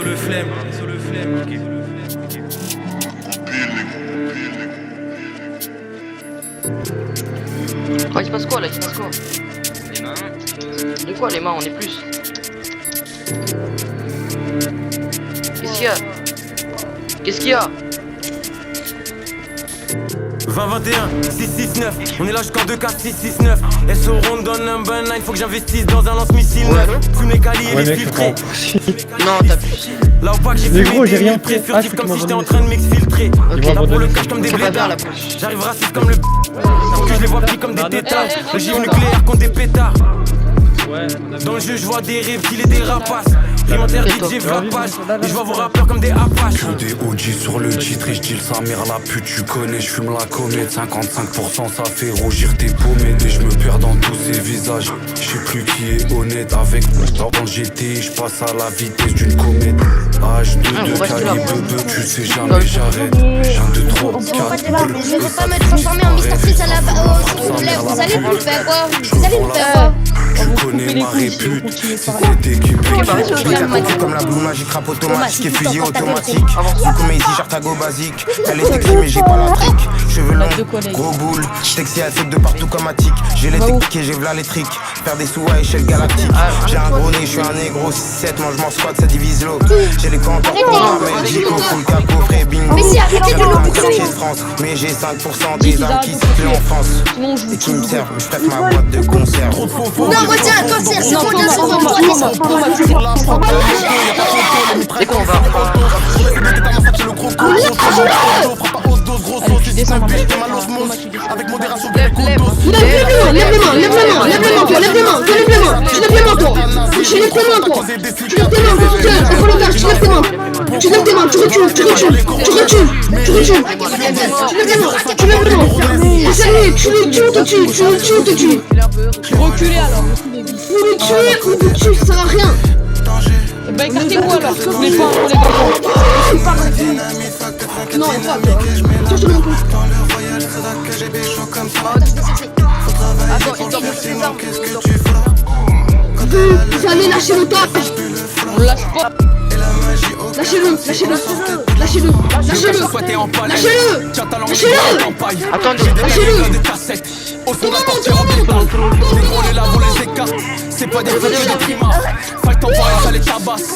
sur le flemme. Oh, il se passe quoi là? Les mains. De quoi les mains? On est plus. Qu'est-ce qu'il y a? 20-21, 6-6-9, on est là jusqu'en 2-4-6-6-9. SO ronde dans number 9, faut que j'investisse dans un lance-missile neuf. Tous mes calis et les filtrés. Non, t'as plus. Là au pack j'ai Mais fumé gros, j'ai des rien mille fait. furtifs Ah, comme je si j'étais m'en en train de m'exfiltrer. Ok. Là pour le cash comme des Ça va bien blédards. la poche. J'arrive raciste comme le faut que je les vois pris comme des tétards. L'ogive nucléaire contre des pétards. Dans le jeu je vois des reptiles et des rapaces. Alimentaire DJ Vlapage. Et je vois vos rappeurs comme des apaches. Que des OG sur le titre et je dis sa mère la pute tu connais. Je fume la comète, 55% ça fait rougir tes pommettes. Et je me perds dans tous ces visages. Je sais plus qui est honnête. Avec dans GT je passe à la vitesse d'une comète. H2 de calibre, tu sais jamais j'arrête. 1, 2, 3, 4, Je veux pas me transformer en Mr. Freeze à la vous allez me faire quoi? Vous allez me faire quoi? Tu connais ma répute, si t'es équipé. Comme la bloue magique, rap automatique et fusil automatique. Vu comme ici, Jartago basique. Elle est sexy mais j'ai pas la trick. Cheveux longs, gros boule. Sexy elle saute de partout comme Attic. J'ai les techniques et j'ai v'là les tricks. Faire des sous à échelle galactique. J'ai un gros nez, je suis un négro. 6-7, mange mon squat, ça divise l'autre. J'ai les compteurs pour la Jico, full capot, frais bingo. Mais si, arrêtez de le bouger. de France. Mais j'ai 5% des armes qui circulent en France. Et qui me servent, je prête ma boîte de conserve. Non, retiens, cancer, c'est trop bien, c'est trop bien. C'est quoi on va? Avec modération, Lève les mains, lève les mains, toi, lève les mains, tu lèves les mains, tu lèves les mains, toi. Tu lèves tes mains, toi. Tu lèves tes mains, toi, tu lèves tes mains. Tu lèves tes mains, tu recules, tu recules, tu recules, tu recules. Tu lèves les mains, tu lèves les mains. Et ça y est, tu le tues, on te tue, tu le tues, on te tue. Reculez alors. Vous le tuez, on te tue, ça sert à rien. Bah écartez-vous alors, vous voulez pas pour les gars. Non, pas toi. Tiens, je te le montre. Vous allez lâcher le top. On lâche pas. Lâchez-le, lâchez-le, lâchez-le, lâchez-le, lâchez-le, lâchez-le. Attendez, lâchez-le. C'est pas des feux des primas. Fight en voyage, ça les tabasse.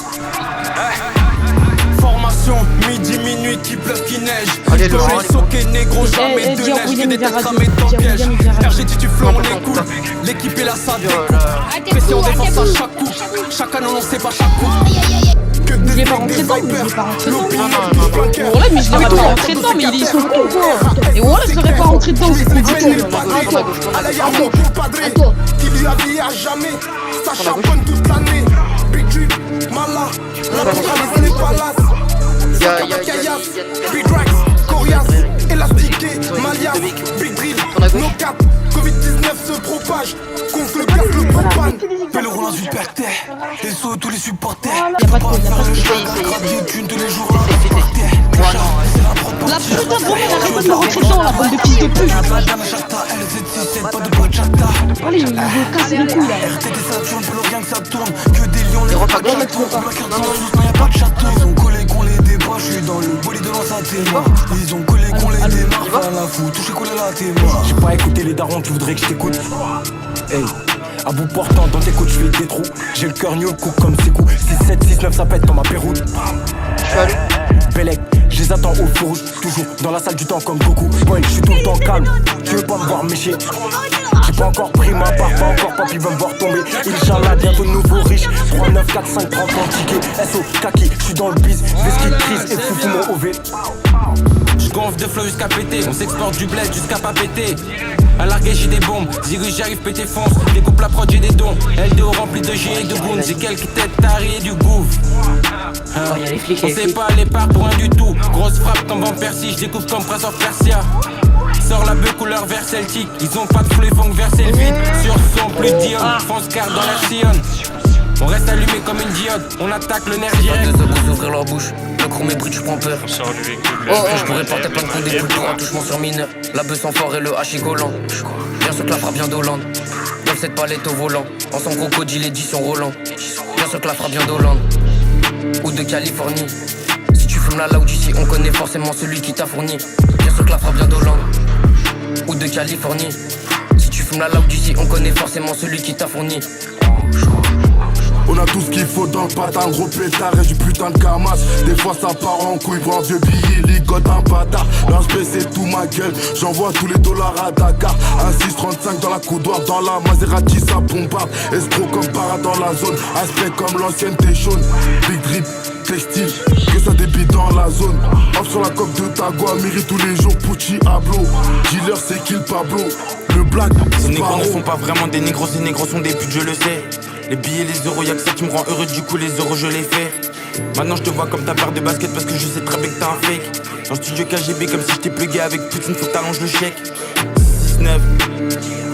Formation, midi, minuit, qui pleuve, qui neige. Allez, Je Laurent, vais soquer négro, jamais de neige. Que des têtes cramées dans le piège. RG tu flancs, on est cool. L'équipe est là, ça découle. Pression défense à chaque coup. Chaque année, on sait pas chaque coup. Il est pas rentré dedans, mais il est pas rentré dedans. Voilà, mais je l'aurais pas rentré dedans, mais ils sont cons quoi. Et voilà, je l'aurais pas rentré dedans, c'est pas du tout. À toi. Qui lui habille à jamais, ça charbonne toute l'année. Big drip, mala, la centralisée les palaces. Big racks, coriace, élastiqué, malias, big drill, no cap. Covid-19 se propage, gonfle le gaz, le propane. Fais le roulant du père, les sauts, tous les supporters. Y'a pas de code, Thunes tous les jours. La putain de première, arrête pas de me rentrer dedans, la bande de fils de pute. Allez, il veut casser les couilles là. il rentre à gauche. Ils ont collé qu'on les débats, je suis dans le bolide de l'enceinte, c'est moi. Ils ont collé qu'on les démarre, à la fou, touché collé là, t'es moi. J'ai pas écouté les darons, tu voudrais que je t'écoute. Hey, à bout portant dans tes côtes, je fais des trous. J'ai le cœur new cook comme c'est coups. 6, 7, 6, 9, ça pète dans ma péroute. Bellec, je les attends au feu rouge. Toujours dans la salle du temps comme Goku. Spoil, je suis tout le temps calme. Tu veux pas me voir mécher? J'ai pas encore pris ma part, pas encore, papy va me voir tomber. Inch'Allah, bientôt nouveau riche. 3, 9, 4, 5, 30 en ticket. SO, kaki, je suis dans le biz. Vesquille, crise et fou mon OV. J'gonfle de flow jusqu'à péter. On s'exporte du bled jusqu'à pas péter. À larguer j'ai des bombes, Zirus j'arrive péter fonce. Découpe la prod j'ai des dons, LDO rempli de G et de boom. J'ai quelques têtes taries et du gouffre. On sait pas les parts pour un du tout. Grosse frappe comme Van Persie, je découpe comme Prince of Persia. Sors la bœuf couleur vert celtique. Ils ont pas de flou, font verser le vide. Sur son plus d'ion, fonce car dans la sillonne. On reste allumé comme une diode, on attaque le nerf direct. Deux secondes ouvrir leur bouche, le chrome est brut, j'prends peur. Je pourrais porter plein de coups des coups pour un touchement sur mineur. La bœuf sans fort et le hachis collant. Bien sûr que la frappe vient d'Hollande. Dans cette palette au volant. Ensemble crocodile édition Roland. Bien sûr que la frappe vient d'Hollande. ou de Californie. Si tu fumes la loud ici, on connaît forcément celui qui t'a fourni. Bien sûr que la frappe vient d'Hollande ou de Californie. Si tu fumes la loud ici, on connaît forcément celui qui t'a fourni. On a tout ce qu'il faut dans le patin, gros pétard et du putain de camas. Des fois ça part en couille, prends un vieux billet, ligote un bâtard. Lance-B c'est tout ma gueule, j'envoie tous les dollars à Dakar. Un 635 dans la coudoir, dans la Maserati ça bombarde. Escroc comme para dans la zone, aspect comme l'ancienne Téchone. Big drip, textile, que ça débite dans la zone. Off sur la coque de Tago, Amiri tous les jours, Pucci, Hablo. Dealer c'est kill Pablo, le black, ces négros ne sont pas vraiment des négros, ces négros sont des putes, je le sais. Les billets, les euros, y'a que ça qui me rend heureux, du coup les euros je les fais. Maintenant je te vois comme ta paire de basket parce que je sais très bien que t'es un fake. Dans le studio KGB comme si j'étais plugué avec Poutine, faut que t'allonges le chèque. 6-9,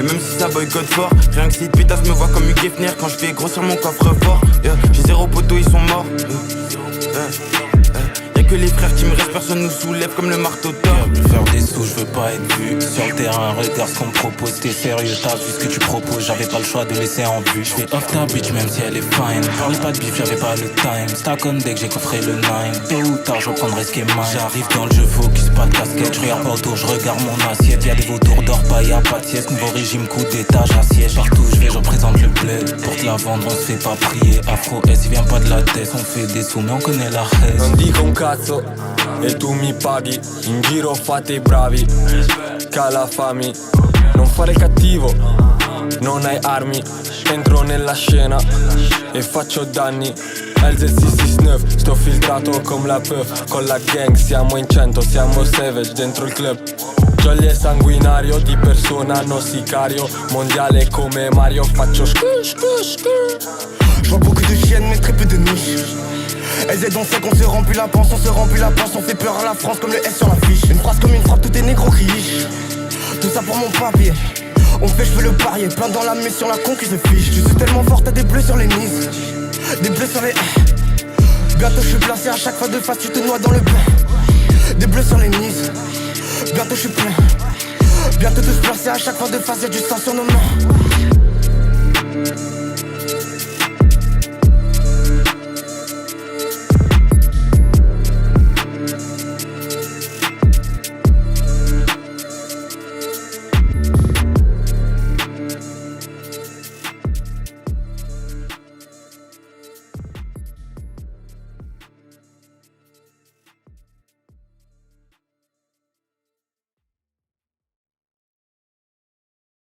et même si ça boycotte fort, rien que ces pétasses me voient comme Hugh Hefner quand je fais grossir mon coffre-fort. J'ai 0 poteau, ils sont morts. Y'a que les frères qui me restent, personne nous soulève comme le marteau d'or. Faire des sous, je veux pas être vu. Sur le terrain, regarde ce qu'on me propose. T'es sérieux, t'as vu ce que tu proposes. J'avais pas le choix de laisser en vue. J'fais off ta bitch même si elle est fine. Parlez pas de bif, j'avais pas le time. Stack on deck, j'ai coffré le 9. Tôt ou tard, je reprendrai ce qui est mine. J'arrive dans le jeu, focus, pas de casquette. J'regarde pas autour, j'regarde mon assiette. Y'a des vautours d'or, pas y'a pas de sieste. Nouveau régime, coup d'étage, assiette. Partout j'vais, je représente le bled. Pour te la vendre, on se fait pas prier. Afro S, il vient pas de la tête. On fait des sous, mais on connaît la haine. Non dico un cazzo e tu mi paghi. In giro fate i bravi, calafami. Non fare cattivo, non hai armi. Entro nella scena e faccio danni. Elze 669, sto filtrato come la puff. Con la gang siamo in 100, siamo savage dentro il club. Jolly è sanguinario, di persona non sicario. Mondiale come Mario, faccio Je vois beaucoup de chiennes mais très peu de niches. Elles aident, on sait qu'on se remplit la panse, on se remplit la panse, on fait peur à la France comme le S sur la fiche. Une phrase comme une frappe, tout est négro qui liche. Tout ça pour mon papier. On fait, je veux le parier, plein dans la mission, la con qui se fiche. Je suis tellement fort, t'as des bleus sur les nids, des bleus sur les. Bientôt je suis placé à chaque fois de face, tu te noies dans le bain. Des bleus sur les nids, bientôt je suis plein. Bientôt tous placés à chaque fois de face, y'a du sang sur nos mains.